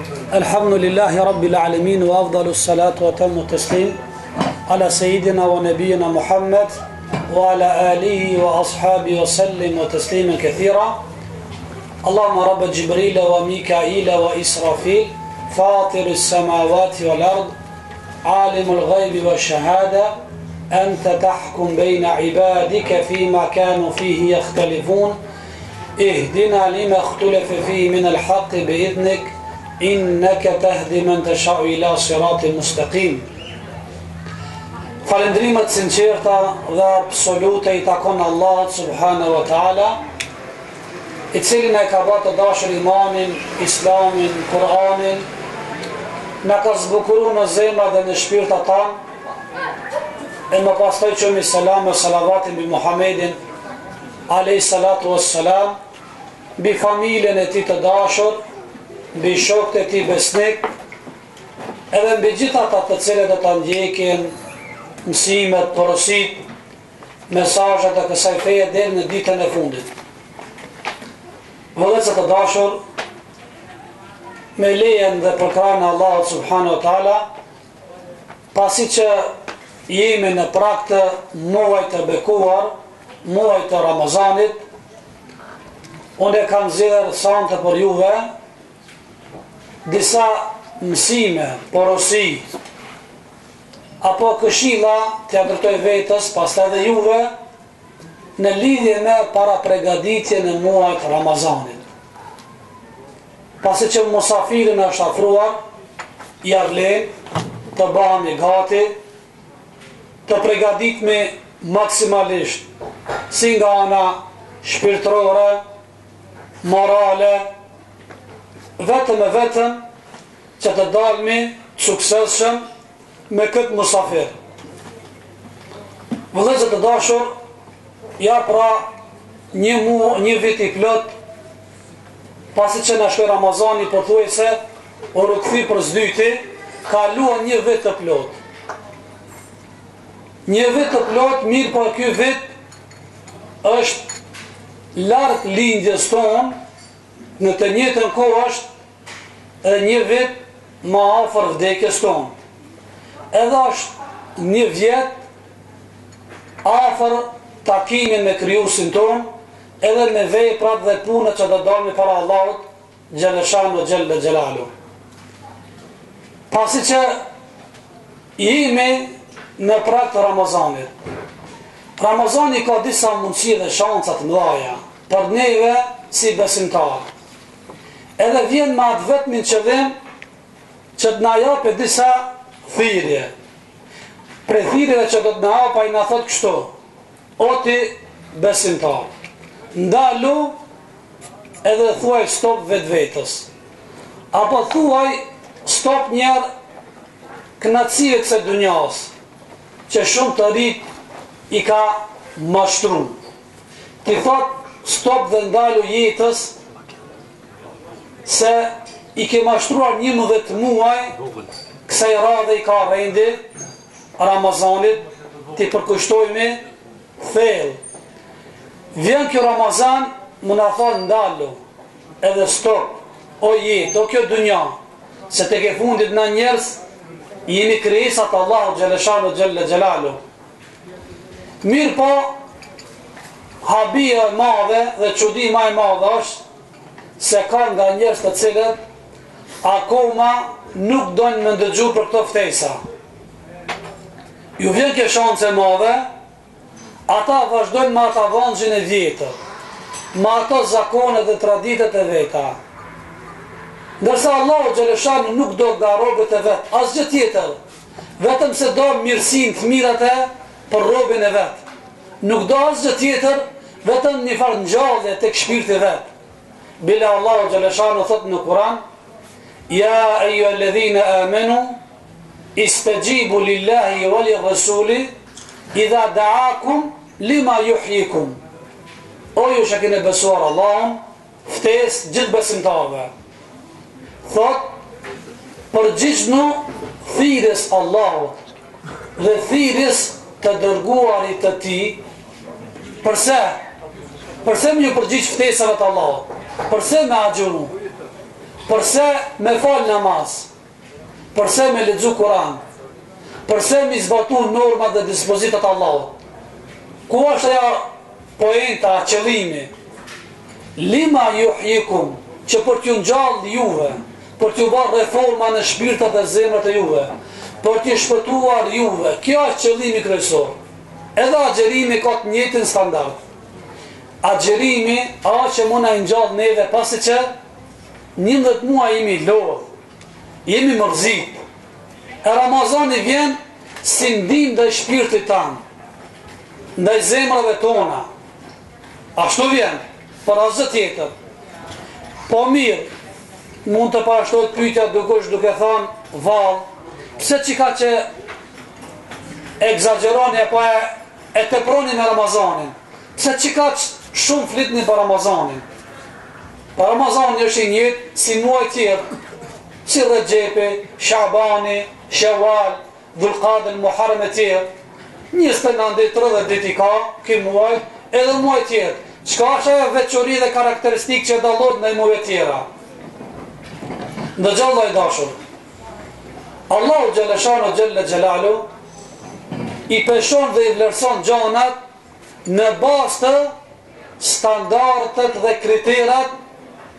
الحمد لله رب العالمين وأفضل الصلاة وتم التسليم على سيدنا ونبينا محمد وعلى آله وأصحابه وسلم وتسليما كثيرا. اللهم رب جبريل وميكائيل وإسرافيل فاطر السماوات والأرض عالم الغيب والشهادة أنت تحكم بين عبادك فيما كانوا فيه يختلفون اهدنا لما اختلف فيه من الحق بإذنك إنك تهدي من تشاء إلى صراط مستقيم. Falendrimet sinqerta dhe absolute I takon Allah subhanahu wa ta'ala, I cilin e ka bërë të dashur imanin, islamin, Kur'anin, na ka zbukuru në zemra dhe në shpirta tanë, e më pastaj qëmi selam e salavatin bi Muhammedin alayhi salatu wassalam, bi familjen e tij të dashur, bi shokët e tij besnik, edhe mbi gjithë ata të cilët do ta ndjekin mësimet, porosit, mesazhet e kësaj feje deri në ditën e fundit. Vëllezër të dashur, me lejen dhe për krahun e Allahut subhanahu wa taala, pasi që jemi në prag të muajit të bekuar, muajit të Ramazanit, unë kam zgjedhur sante për juve disa mësime, porosi apo këshilla të ndërtoj vetës, pastaj edhe juve, në lidhje me parapregaditjen e muajit Ramazanit. Pasi që musafirin është afruar, I arlen të bëhemi gati, të pregaditmi maksimalisht, si nga ana shpirtërore, morale, vetëm e vetëm që të dalmi suksesshëm me këtë musafir. Vëllezër të dashur, ja pra një vit I plot, pasi që na shkoi Ramazani pothuajse, u rukthi për s'dyti, kaluan një vit të plot. Një vit të plot, mirë po ky vit është larg lindjes tonë, në të njëjtën kohë është edhe një vit më afër vdekjes tonë. Edhe është një vjet afër takimin me krijuesin ton, edhe me veprat dhe punët që do dalin para Allahut xhaleshanu xhalla xhelalu. Pasi që jemi në prag të Ramazanit. Ramazani ka disa mundësi dhe shanca të mëdha për neve si besimtar. Edhe vjen me atë vetmin qëllim që të na japë disa thirrje. Për thirrjeve që do të na hapa I na thot kështu: o ti besimtar, ndalu edhe thuaj stop vetvetes. Apo thuaj stop njerë kënaqësive kësaj dunjas, që shumë të rit I ka mashtru. Ti thot stop dhe ndalu jetës, se I ke mashtruar 11 muaj, kësaj radhe I ka rendi Ramazanit, ti përkushtojme thellë. Vjen kjo Ramazan, më na thonë ndalu, edhe stop, o jetë, o kjo dunja, se te ke fundit na njerëz, jemi krijesat Allahu xhaleshanu xhalla xhelalu. Mirë po, habia e madhe dhe çudi më e madhe është se ka nga njerëz të cilët akoma nuk dojnë me ndëgju për këto ftesa. Ju vjen kjo shanse e madhe, ata vazhdojnë me ata vonxhin e vjetër, me ato zakone dhe traditet e veta. Ndërsa Allahu xhaleshanu nuk do nga robët e vet, asgjë tjetër, vetëm se do mirësinë të mirat e për robën e vet. Nuk do asgjë tjetër, vetëm një farë ngjallje tek shpirti vet. Bila Allahu xhaleshanu thot në Kur'an: ja ayyuhalladhina amanu istajibu lillahi wa lirrasuli idha da'akum lima yuhyikum. O ju që keni besuar Allahun, ftesë gjithë besimtarëve. Thot, përgjigjnu thirrjes Allahut dhe thirrjes të dërguarit të Tij. Përse? Përse më ju përgjigj ftesave të Allahut? Përse më agjëru? Përse me fal namaz? Përse me lexu Kur'an? Përse me zbatu normat dhe dispozitat e Allahut? Ku është ajo poenta, qëllimi? Lima yuhyikum, që për t'ju ngjall juve, për t'ju bërë reforma në shpirtat dhe zemrat e juve, për t'ju shpëtuar juve. Kjo është qëllimi kryesor. Edhe agjerimi ka të njëjtin standard. Agjerimi që mund na ngjall neve pasi që 11 muaj jemi lodh, jemi mërzit. E Ramazani vjen si ndim ndaj shpirtit tanë, ndaj zemrave tona. Ashtu vjen, për asgjë tjetër. Po mirë, mund të parashtrohet pyetja duke thënë, vallë, pse çka që egzagjeroni apo e teproni me Ramazanin? Pse çka shumë flitni për Ramazanin? Për Ramazani është i njëjtë si muaj tjerë, si Rexhepi, Shabani, Shawal, Dhulqaada, Muharram e tjerë. 29-30 ditë ka ky muaj, edhe muaj tjerë. Çka është ajo veçori dhe karakteristikë që dallohet ndaj muajve tjera? Ndëgjalla i dashur, Allahu Gjeleshanu Gjelle Gjelalu i peshon dhe i vlerëson gjanat në bazë të standardet dhe kriterat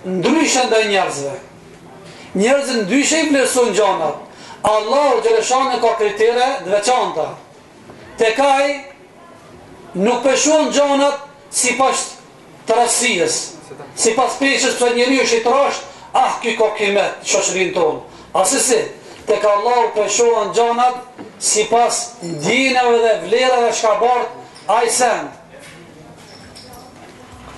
ndryshe ndaj njerëzve. Njerëzit ndryshe i vlerësojnë gjanat. Allahu Gjeleshanu ka kritere të veçanta. Tek ai nuk peshon gjanat sipas trasjes, sipas peshës për njeriu që i trasht, ky ka kimet shoqërinë tonë. Asesi, tek Allahu peshohen gjanat sipas ndjenjave dhe vlerave që ka bart ai send.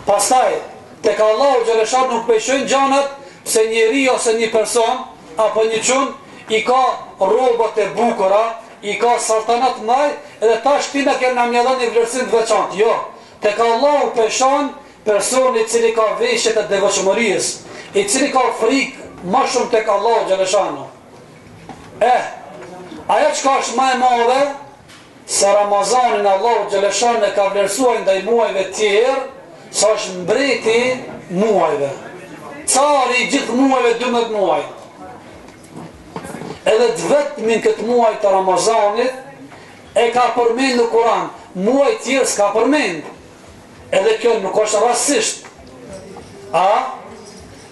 Pastaj, tek Allahu Gjeleshanu nuk peshojnë gjanat pse njeriu ose një person apo një çun i ka rrobat e bukura, i ka saltanat maj, edhe tash tina kena mjedhon një vlerësim të veçantë. Jo, tek Allahu peshon personi i cili ka veshjet e devotshmërisë, i cili ka frikë më shumë tek Allahu Gjeleshanu. Ajo çka është më e madhe se Ramazanin Allahu Gjeleshanu e ka vlerësuar ndaj muajve të tjerë, sa është mbreti muajve. Cari i gjithë muajve 12 muaj. Edhe të vetmin këtë muaj të Ramazanit e ka përmend në Kur'an, muaj tjerë s'ka përmend. Edhe kjo nuk është rastësisht.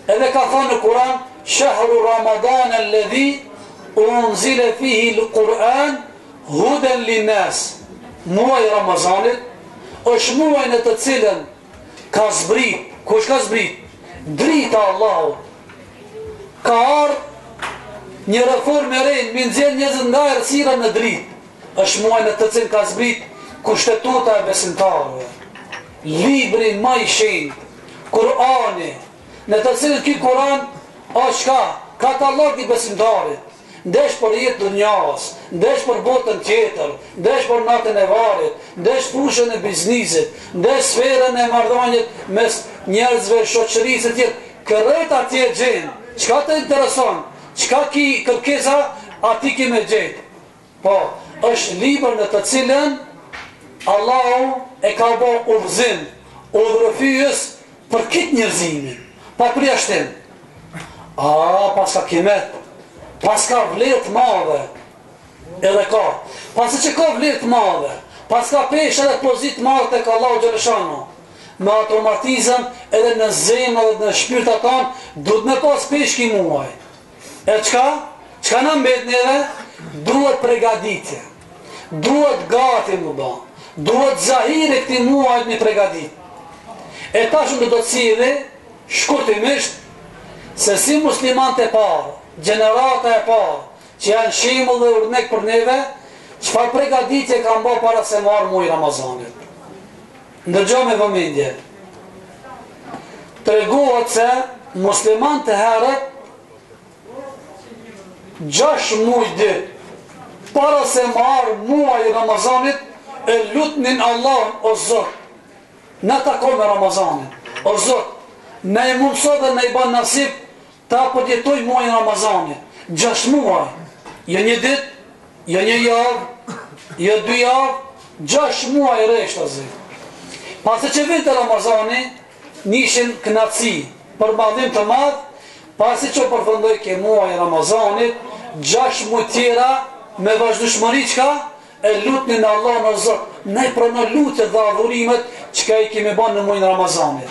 Edhe ka thënë në Kur'an, shahru Ramadan alladhi unzila fihi al-Quran hudan lin-nas. Muaji Ramazanit është muaj në të cilën ka zbrit, kush ka zbrit? Drita Allahut. Ka ardhur një reformë e re, mi nxjerr njerëzit nga errësira në dritë. Është muaj në të cilën ka zbrit kushtetuta e besimtarëve. Libri më i shenjtë, Kur'ani, në të cilën ky Kur'an është katalog i besimtarit. Ndesh për jetë dunjas, ndesh për botën tjetër, ndesh për natën e varit, ndesh fushën e biznisit, ndesh sferën e marrëdhënies mes njerëzve, shoqërisë e tjerë. Kërret atje gjenë, çka të intereson, çka ki kërkesa, ati ki me gjetë. Po, është libër në të cilën Allahu e ka bo udhëzim, udhërëfyës për kitë njerëzimin, pa përjashtim. Pas ka kimet, pas ka vlerë të madhe, edhe ka. Pas që ka vlerë të madhe, pas ka peshë edhe pozitë madhe të ka Allahu Gjeleshanu, me automatizëm edhe në zemë edhe në shpirtat tanë, duhet me pas peshë ki muaj. E qka? Qka në mbet neve? Duhet pregaditje, duhet gati më ba, duhet zahiri këti muajt një pregadit. E ta shumë do të cilë, shkurtimisht, se si muslimant e parë, generata e parë, që janë shimull dhe urnek për neve, çfarë pregaditje ka mba para se marë muaj Ramazanit. Ndërgjoj me vëmendje. Tregohet se muslimant të herët 6 muaj ditë para se marë muaj Ramazanit e lutnin Allah, o Zot, në takon me Ramazanin, o Zot, në i mundëso dhe në i ban nasip ta përjetoj muaj Ramazanit. 6 muaj, jo një dit, jo një javë, jo 2 javë, 6 muaj reshtë azi. Pasë që vinte Ramazani, nishin kënaqësi për madhim të madh, Pasi që përfundoi ke muaj Ramazanit, 6 muaj tjera me vazhdueshmëri çka e lutnin Allahun o Zot, ne pranon lutjet dhe adhurimet çka i kemi bën në muajin Ramazanit.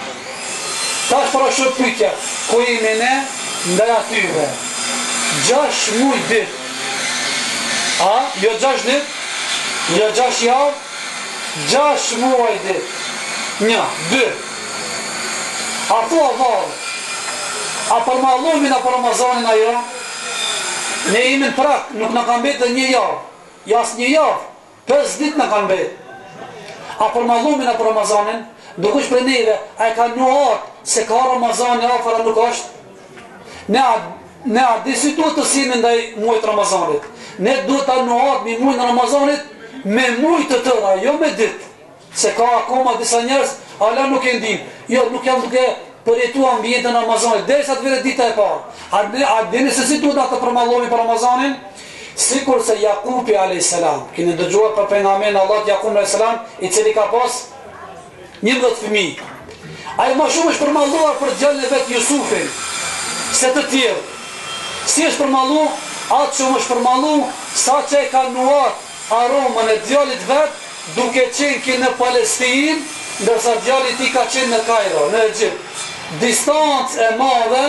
Tash para shumë pyetje, ku jemi ne ndaj atyre? 6 muaj ditë. A, jo 6 ditë, jo 6 javë, 6 muaj ditë. 1, 2. A thua valë, a për mallumin a për Ramazanin ajo? Ne jemi në prak, nuk në kanë betë një javë, jas një javë, 5 ditë në kanë betë. A për mallumin a për Ramazanin, dukush për neve, a e ka nuat se ka Ramazani afara nuk është? Ne a disi duhet të simi ndaj muajt Ramazanit. Ne duhet të nuat mi muajt në Ramazanit me muajt të tëra, jo me ditë. Se ka akoma disa njerës, ala nuk e ndim. Jo, nuk jam duke përjetu ambjentën në Ramazanit, derisa të vire dita e parë. A dini se si duhet të përmallomi për Ramazanin? Sikur se Jakubi a.s. Kini dëgjuar për pejgamberin Allah Jakub a.s. I cili ka pas 11 fëmijë. Ai më shumë është përmalluar për djalin e vet Jusufin se të tjerë. Si është përmallu? Atë shumë është përmallu sa që e ka nuar aromën e djalit vet duke qenë ki në Palestinë, ndërsa djalit i ka qenë në Kairo, në Egjipt. Distancë e madhe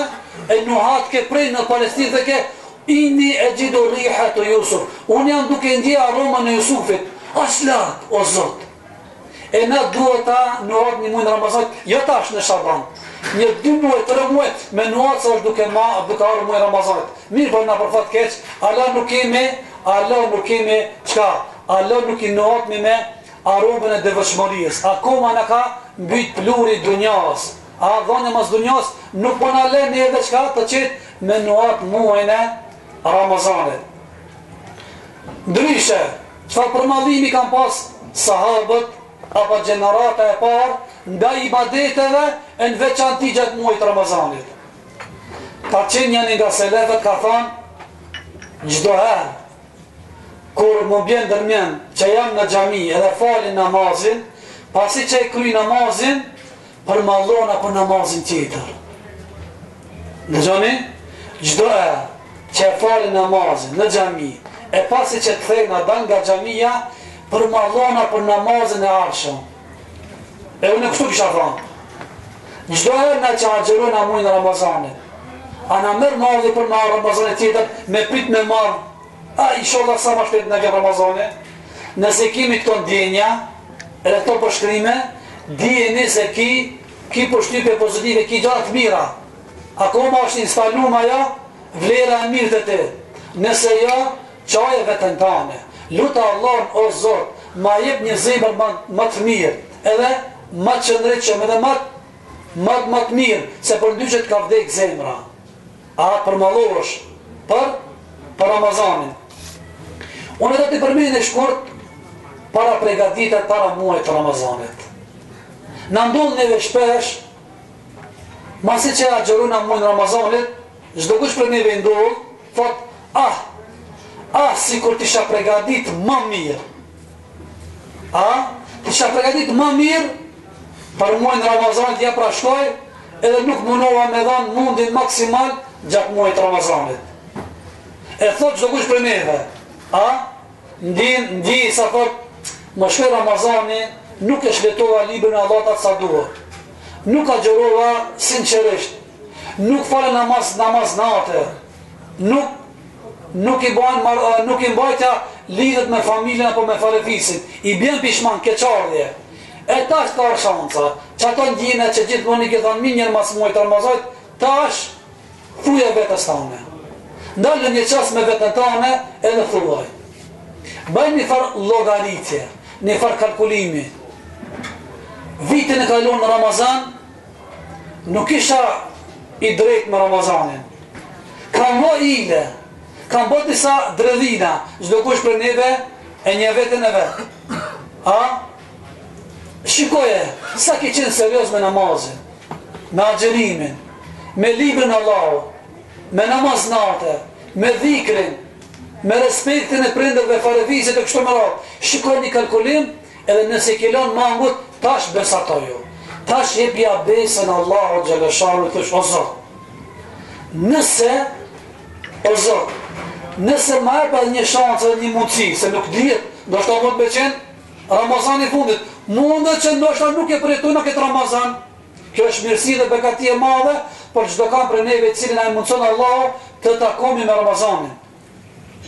e nuhat ke prej në Palestinë dhe ke inni e gjidu riha të Jusuf. Unë jam duke ndje aromën e Jusufit. As lartë, o Zot. E na duhet ta nuhat një muaj në Ramazan, jo tash në Shaban. Një 2 muaj, 3 muaj, me nuhat sa është duke arë muaj Ramazanit. Mirë për nga përfat keq, Allah nuk kemi, qka? Allah nuk i nuhat me aromën e devëshmërijës. Akoma në ka mbyt pluri dunjas. A dhonja mas dunjas nuk po në leni edhe qka të qitë me nuhat muajnë e Ramazanit. Ndryshe, qëfar përmallimi kanë pas sahabët apo gjenerata e parë nda ibadeteve në veçanti gjatë muajt Ramazanit. Ka qenë një nga selefët ka thanë gjdo herë kur më bjen dërmjen që jam në xhami edhe falin namazin, pasi që e kry namazin përmallona për namazin tjetër. Në gjoni, gjdo herë që e falin namazin në xhami e pasi që të thejnë adan nga xhamia përmallona për namazin e arshëm. E unë e kështu kisha thonë. Gjdo herë në që agjerojnë a mujnë Ramazanit. A në mërë madhë për në Ramazanit tjetër me prit me marë. A, inshallah sa ma shpetë në këtë Ramazanit. Nëse kimi këto ndjenja, edhe këto përshkrime, dijeni se ki përshtypje pozitive, ki gjatë mira. Akoma është instalu ma ja, vlera e mirë të te. Nëse ja, qaje vetën tane. Luta Allahun o Zot, ma jep një zemër më të mirë, edhe më të qëndritshëm, edhe më të mirë, se për ndyshet ka vdek zemra. A përmallohesh për Ramazanin. Unë edhe të përmejnë e shkurt para pregaditet para muajt të Ramazanit. Në ndonë neve shpesh, masi që agjeru në muajt Ramazanit, çdo kush për neve ndonë, thot, si kur t'isha pregadit më mirë. T'isha pregadit më mirë, për muajt Ramazanit ja pra shkoj, edhe nuk munova me dhanë mundin maksimal gjatë muajt Ramazanit. E thot çdo kush për neve, ndi sa thot, më shkoj Ramazani, nuk e shletova librin e Allahut sa duhet. Nuk agjerova sinqerisht. Nuk fale namaz natë. Nuk i mbajtja lidhet me familjen apo me falefisin. I bjen pishman, keqardhje. E tash ka shanca. Që ato ndjine që gjithmonë i ke thonë minjer mas muajt Ramazanit, tash thuje vetës tane. Ndalë një qas me vetën tane edhe thuaj. Bëj një farë logaritje, një farë kalkulimi. Vitin e kalon në Ramazan, nuk isha i drejt me Ramazanin. Kam bo ile, kam bo disa dredhina, çdo kush për neve e një vetën e vetë. Shikoje, sa ki qenë serios me namazin, me agjerimin, me librin Allahut, me namaz nate, me dhikrin, me respektin e prindërve falefisit e kështu me radhë. Shikoj një kalkulim, edhe nëse kelon mangut, tash besatoju. Tash jepja besën Allahut xhaleshanu, thush o Zot. Nëse, o Zot, nëse ma e pa një shansë dhe një mundësi, se nuk dihet, do shta mund me qenë Ramazan i fundit, mundet që ndoshta nuk e përjetujnë këtë Ramazan. Kjo është mirësi dhe begati e madhe, por çdo kam për neve cilin ai mundson Allahu të takomi me Ramazanin.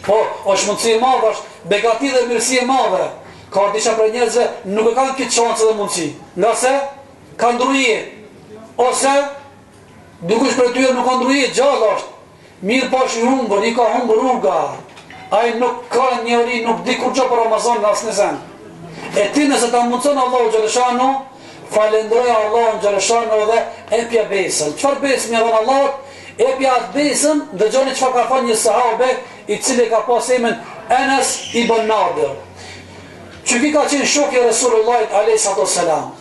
Po, është mundësi e madhe, është begati dhe mirësi e madhe. Ka disa për njerëzve nuk e kanë këtë shansë dhe mundësi. Nga se ka ndruje, ose dikush për tyre nuk ka ndruje, gjallë është. Mirë po është i humbër, i ka humbër rruga. Ai nuk ka njeri, nuk di kur që për Ramazan në asë në zemë. E ti nëse ta mundëson Allahu Gjereshanu, falendroja Allahu Gjereshanu dhe epja besën. Qëfar besën një dhënë Allahut? Epja atë besën, dhe gjoni qëfar ka thënë një sahabe, i cili ka pas emrin Enes ibn Nadir. Që ki ka qenë shokja Resulullahit a.s.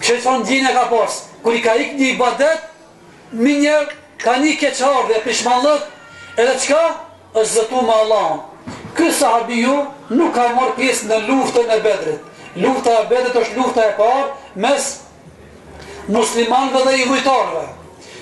Kështë thënë djine ka pas, kër i ka ik një ibadet, minjer ka një keqardhe, pishmanlët, edhe qka? është zëtu me Allahun. Ky sahabiju nuk ka marrë pjesë në luftën e Bedrit. Lufta e Bedrit është lufta e parë mes muslimanëve dhe ivujtarëve.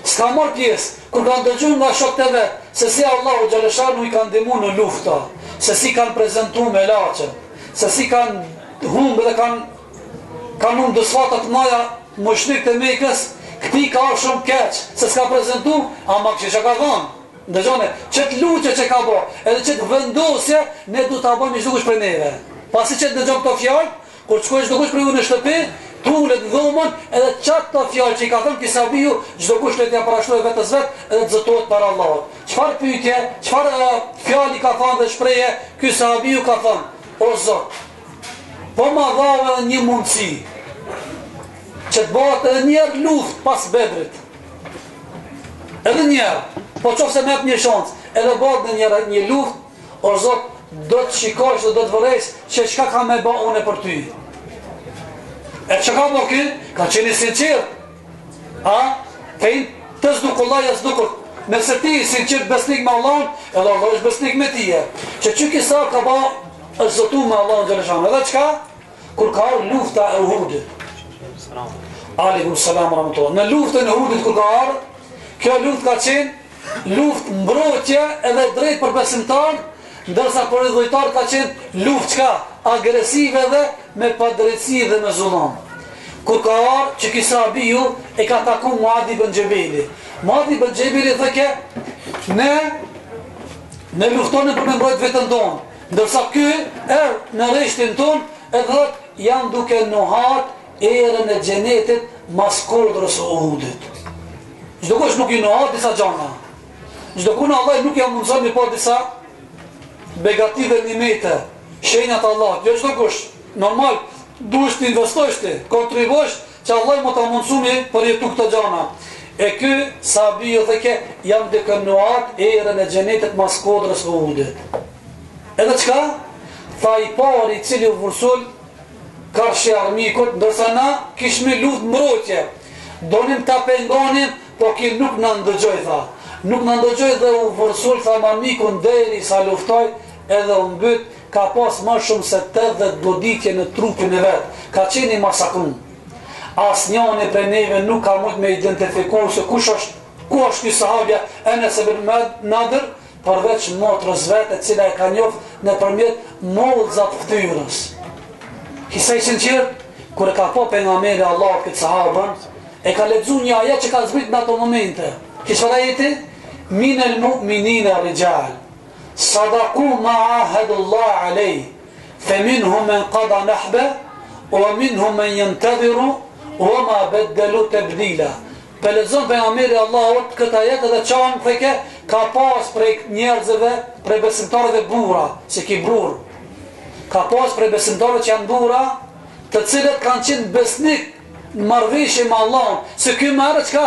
S'ka marrë pjesë, kur kanë dëgjuar nga shokët e vet se si Allahu xhaleshanu i ka ndihmuar në lufta, se si kanë prezantuar me laçe, se si kanë humbë dhe kanë humbë dësfata të mëdha mushrikët e Mekës, këti ka shumë keq, se s'ka prezantuar, ama kështu ka dhënë. Ndëgjone, qëtë luqe që ka bo, edhe qëtë vendosje, ne du të abojmë i shdukush për neve. Pasi që të dëgjom këto fjallë, kur të shkojsh shdukush për ju në shtëpi, tullet në dhomën, edhe qatë të fjallë që i ka thëmë kisa biju, shdukush le t'ja parashtoj vetës vetë, edhe të zëtojt për Allah. Qëfar pytje, qëfar fjallë i ka thëmë dhe shpreje, kisa biju ka thëmë, o Zot, po ma dhave edhe një mundësi, që të bëhat edhe njerë luft pas Bedrit. Edhe njerë. Po qofë se me për një shansë, edhe bëtë në një luft, o Zot, do të shikojsh dhe do të vërejsh që qka ka me ba une për ty. E që ka bo ky? Ka qeni sinqirë. A? Fejnë të zdukullaj e zdukull. Nëse ti sinqirë besnik me Allahun, edhe Allah është besnik me tije. Që që kisa ka ba është zotu me Allahun Gjeleshan. Edhe qka? Kur ka arë lufta e Uhudit. Alikum salam rahmatullah. Në luftën e Uhudit kur ka arë, kjo luft ka qenë luft mbrojtje edhe drejt për besimtar, ndërsa për idhujtar ka qenë luft qka? Agresive dhe me padrejtësi dhe me zullon. Kur ka arë që kisa biju e ka taku Muadi ibn Gjebeli. Muadi ibn Gjebeli thëke, ne luftonin për me mbrojt vetën tonë, ndërsa ky në reshtin tonë edhe dhët janë duke nuhat erën e gjenetit mas kodrës o Uhudit. Çdo kush nuk i nuhat disa gjana. Çdo kush Allah nuk ja mundson me pa disa begative nimete, shenjat Allah. Jo çdo kush, normal duhesh të investosh ti, kontribuosh që Allah më ta mundsumi për jetu këto gjana. E ky sahabi jo theke jam të kënuat erën e xhenetit mas kodrës së Uhudit. Edhe çka? Tha i pari i cili u vërsul karshi armikut, ndërsa na kishme luft mbrojtje. Donim ta pengonim, po ki nuk në ndëgjoj, tha. Nuk në ndëgjoj dhe u vërsul, tha mamikun deri sa luftoj, edhe u mbyt, ka pas më shumë se 80 goditje në trupin e vetë. Ka qeni masakrum. As njani për neve nuk ka mujt me identifiku se ku është kjo sahabja Enes ibn Nadir, përveç motrës vetë, cila e ka njoft në përmjet mollëzat ftyrës. Kisaj sinqirë, kër e ka po për nga meri Allah këtë sahabën, e ka lexuar një ajet që ka zbrit në ato momente. Kishë ajeti? Minel mu'minina rijal, sadaku ma ahadullah alej, fe minhum men qada nahbe, o minhum men jentadhiru, o ma beddelu të bdila. Për lexon për nga meri Allahot këtë ajet edhe qanë theke, ka pas prej njerëzve, prej besimtarëve bura, që ki brur. Ka pas prej besimtarëve që janë bura, të cilët kanë qenë besnik në marrëveshje me Allahun, se ky marrë çka?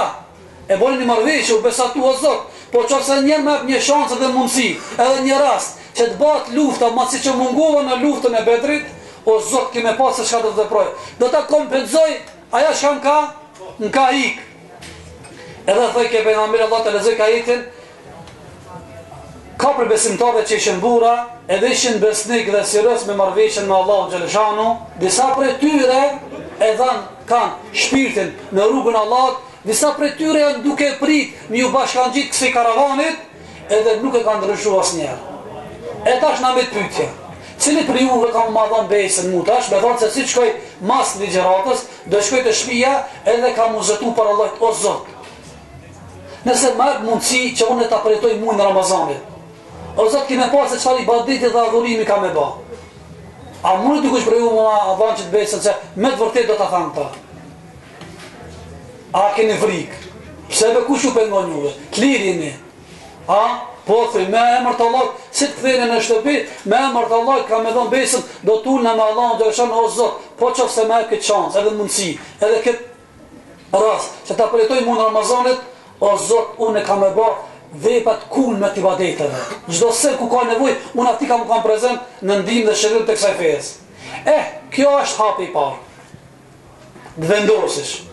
E bojnë një marrëveshje, u besatu o Zot, po qofse njerë me një shansë dhe mundësi, edhe një rast, që të bat lufta, ma si që mungova në luftën e Bedrit, o Zot, kime pasë shka të veproj. Do ta kompenzoj, aja shka në ka ik. Edhe thëj ke pejgamberi Allah të lezoj ka ikin, ka për besimtarve që ishin bura, edhe ishin besnik dhe sirës me marrëveshjen me Allahun Gjeleshanu, disa për tyre e dhanë kanë shpirtin në rrugën Allahut, disa prej tyre janë duke prit mi u bashkangjit kësaj karavanit, edhe nuk e kanë ndryshuar asnjëherë. E tash na me pyetje. Cili për juve ka më dhënë besën mu tash, me thonë se si shkoj mas ligjëratës, do shkoj të shtëpia edhe ka mu zëtu për Allah, o Zot. Nëse marr mundësi që unë ta përjetoj muajin e Ramazanit. O Zot, kime pas se çfarë ibadeti dhe adhurimi ka me bë. A mund të kush për ju më dhënë që të besën se me të vërtet do ta tham ta. A keni frikë? Pse be kush ju pengon juve? Të lirini. A? Po thëj, me emër të Allah, si të këthejnë në shtëpi, me emër të Allah, ka me dhënë besën, do t'ullë me Allah, do e shanë, o Zot, po qofë se me e këtë qancë, edhe mundësi, edhe këtë rast, që ta përjetoj mund Ramazanit, o Zot, unë e ka me ba vepat kul me t'ibadeteve. Gjdo se ku ka nevoj, unë ati kam prezent në ndim dhe shërim të kësaj fejes. Kjo është hapi i parë. Dë vendosish.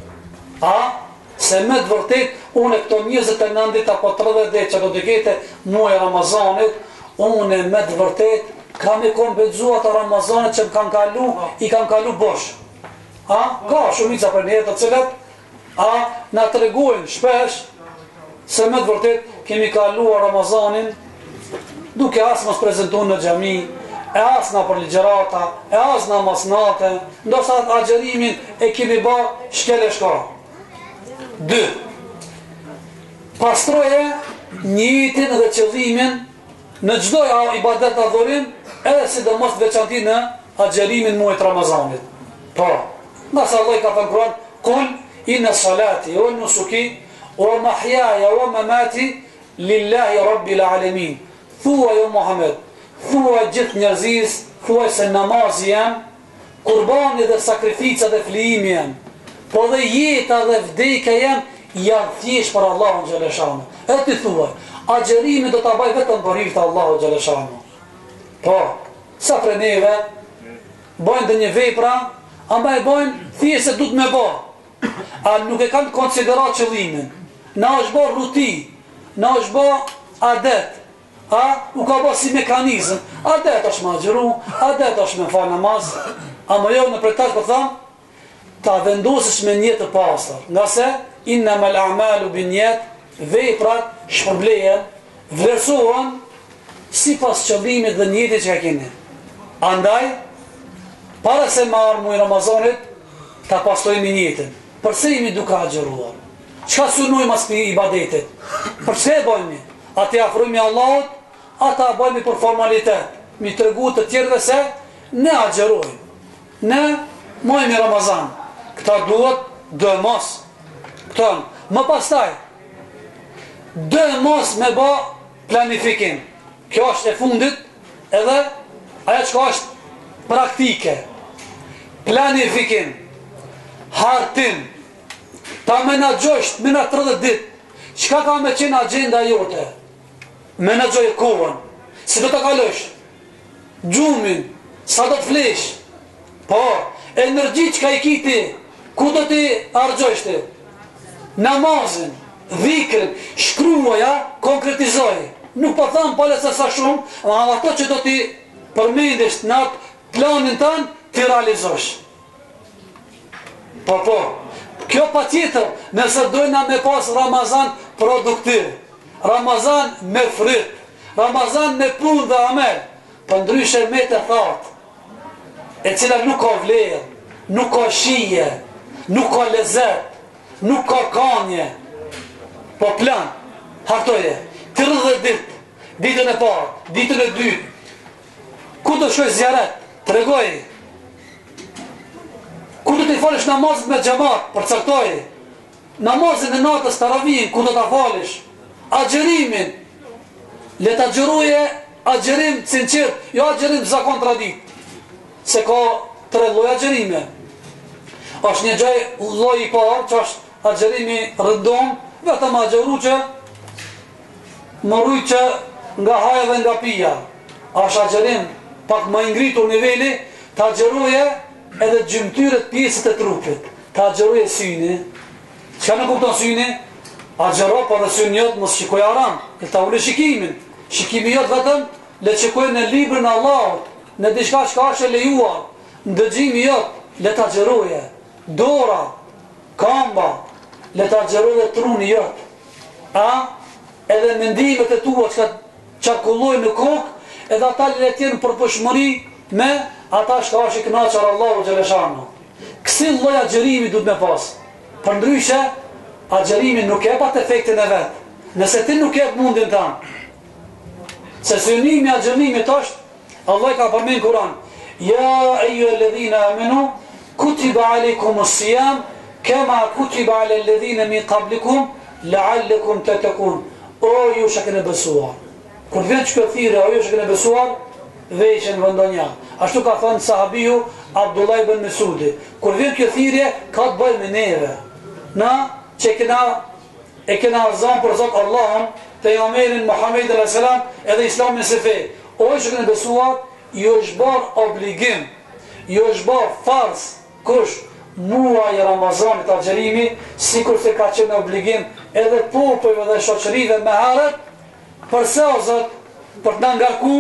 Se me të vërtet, unë e këto 29 dit apo 30 dit që do të kete muaj Ramazanit, unë e me të vërtet kam i kompenzua të Ramazanit që më kanë kalu, i kanë kalu bosh. Ka shumica për njëtë të cilet, na të regojnë shpesh, se me të vërtet kemi kaluar Ramazanin, duke asë mos prezentu në xhami, e asë na për ligjerata, e asë na masnate, ndoshta agjerimin e kemi ba shkele shkara. 2. Pastroje njëtin dhe qëllimin në çdo ibadet adhurim, edhe sidomos veçanti në agjerimin muajit Ramazanit. Po, nëse Allah ka thënë Kur'an, "Kul inna salati wa nusuki wa mahyaya wa mamati lillahi rabbil alamin." Thua jo Muhammed, thua gjithë njerëzis, thua se namazi jam, kurbani dhe sakrifica dhe flijimi jam, po dhe jeta dhe vdekja janë thjesht për Allahun xhaleshanu. E ti thuaj, agjerimi do ta baj vetëm për hir të Allahut xhaleshanu. Po, sa për neve bojnë dhe një vepra, ama e bojnë thjesht se du të me bo. A nuk e kanë konsiderat qëllimin. Na është bo rutin, na është bo adet. U ka bo si mekanizm. Adet është me agjeru, adet është me falë namaz. Ama jo në përtash për thamë, ta vendosësh me një të pastër. Nga se, innamal a'malu binniyat, veprat shpërblehen, vlerësohen sipas qëllimit dhe niyetit që ka keni. Andaj, para se marr muaj Ramazanit, ta pastrojmë niyetin. Përse jemi duke agjeruar? Çka synojmë as për ibadetit? Përse e bëjmë? A të afrohemi Allahut, ata bëjmë për formalitet. Mi tregu të tjerëve se ne agjerojmë. Ne muajin Ramazan. Këta duhet dë mos. Këton, më pastaj dë mos me ba planifikim. Kjo është e fundit, edhe ajo që është praktike. Planifikim, hartim, ta menaxhosh mina 30 dit. Çka ka me qenë agenda jote? Menaxhoj kohën. Si do të kalosh? Gjumin, sa do të flesh? Po, energji që ka i kiti, ku do t'i argjosh ti? Namazin, dhikrin, shkruaja, konkretizoj. Nuk po tham pale se sa shumë, ama ato që do t'i përmendesh në atë planin tanë, t'i realizosh. Po, kjo pa tjetër, nëse dojna me pas Ramazan produktiv, Ramazan me fryt, Ramazan me punë dhe amel, për ndryshe me të thatë, e cila nuk ka vlerë, nuk ka shije, nuk ka lezet, nuk ka kanje, po plan, hartoje, 30 dit, ditën e parë, ditën e dytë, ku të shkoj zjaret, të regoj, ku do t'i falish namazit me xhamat, përcaktoj, namazin e natës taravin, ku do t'a falish, agjerimin, le t'a agjeruje agjerim sinqert, jo agjerim zakon tradit, se ka 3 lloj agjerime. Është një lloj i parë, që është agjerimi rëndom, vetëm agjeru që më rujt që nga haja dhe nga pija. Është agjerim pak më ngritur niveli, t'a agjeruje edhe gjymtyrët pjesët e trupit. T'a agjeruje syni. Çka në kupton syni? Agjero, për dhe syni jotë mos shikoj aram, e ta ule shikimin. Shikimi jotë vetëm, le qikoj në librin Allahut, në diçka që është e lejuar, në dëgjimi jotë, le ta agjeroje. Dora, kamba, le ta xheroj dhe truni jot. Edhe mendimet e tua që qarkullojnë në kokë, edhe ata le të jenë përputhshmëri me ata që është i kënaqur Allahu xhaleshano. Kësi lloj agjerimi duhet me pas. Përndryshe, agjerimi nuk e pat efektin e vet. Nëse ti nuk e mundin tan. Se synimi i agjerimit është, Allah ka përmend Kur'an, ja ayyuhalladhina amanu kutiba alaykumus siyam kama kutiba alal ladhina min qablikum la'allakum tattaqun. O ju që keni besuar. Kur vjen kjo thirrje, o ju që keni besuar, veçën vendonja. Ashtu ka thënë sahabiu Abdullah ibn Mesudi. Kur vjen kjo thirrje, ka të bëjë me neve. Na që kena zon për Zot Allahun, pejgamberin Muhammed sallallahu alaihi wasallam, edhe Islamin se fe. O ju që keni besuar, ju është bërë obligim, ju është bërë farz, kush muaj Ramazanit agjerimi, sikur se ka qenë obligim edhe popujve dhe shoqërive me herët, përse o Zot, për të na ngarku,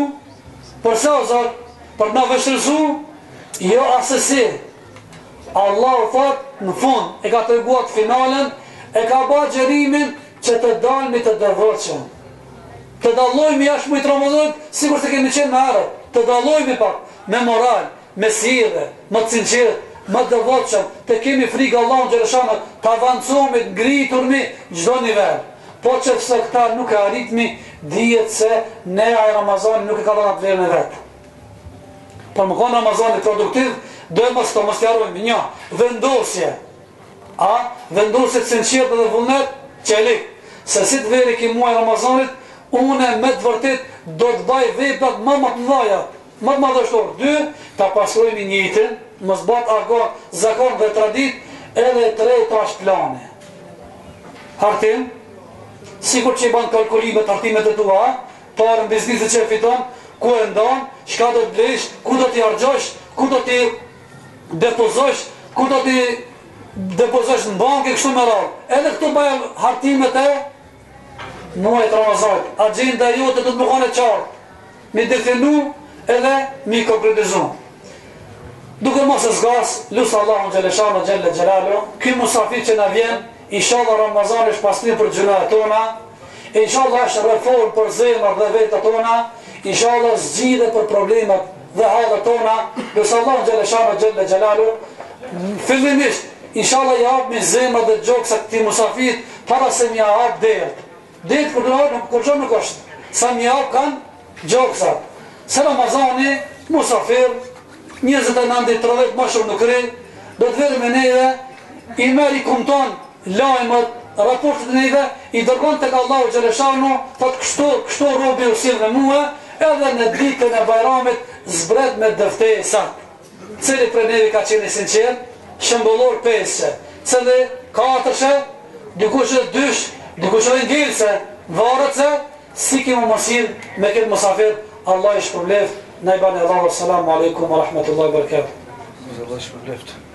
përse o Zot, për të na vështirësu, jo asesi. Allah thot, në fund, e ka treguar finalen, e ka bërë agjerimin që të dalmi të devotshëm. Të dallojmë jashtë muajit Ramazanit, sikur se kemi qenë me herët, të dallojmë pak, me moral, me sjellje, më të sinqert, më të devotshëm, të kemi frikë Allahut xhaleshano, të avancojmë, të ngriturmi çdo nivel. Po që se këta nuk e arritmi, dihet se ne ai Ramazani nuk e ka dhënë atë vlerën e vet. Por më konë Ramazani produktiv, do mos të mos harrojmë një vendosje. Vendosje të sinqertë dhe vullnet, çelik, se si të veri ki muaj Ramazanit, unë me të vërtet do të baj veprat më të mëdha, më të madhështor. 2, ta pastrojmë jetën, mos bëhet argon, zakon dhe tradit, edhe 3 tash plane. Hartim, sikur që i ban kalkulimet, hartimet e tua, parën biznisit që e fiton, ku e ndan, çka do të blesh, ku do t'i harxhosh, ku do t'i depozosh, ku do t'i depozosh në bankë kështu me radhë. Edhe këtu bëjmë hartimet e muajit Ramazanit. Agjenda jote do të më qenë e qartë, mi definu edhe mi konkretizu. Duke mos e zgas, lusë Allahun xhaleshano xhalla xhelalu, ky musafir që na vjen, inshallah Ramazani është pastrim për gjunat tona, inshallah është reform për zemrat dhe vetat tona, inshallah zgjidhje për problemat dhe hallet tona, lusë Allahun xhaleshano xhalla xhelalu, fillimisht inshallah jap me zemrat dhe gjoksa këtij musafir para se më jap derë. Derë kur nuk është, sa më jap kanë gjoksat. Se Ramazani musafir 29-30 më shumë nuk ri, do të veri me neve, i meri kumton lajmët, raportet neve, i dërgon të ka Allahu xhaleshano, thot kështu robi u sill me mua, edhe në ditën e Bajramit zbret me dëftesa. Cili për neve ka qenë sinqert, shembullor 5, cili 4, dikush 2, dikush ngilse, varet se si kemi mosil me këtë musafir. Allah i shpërbleft. Na i bani Allah, assalamu alaikum wa rahmatullahi wa barakatuh. Allah i shpërbleft.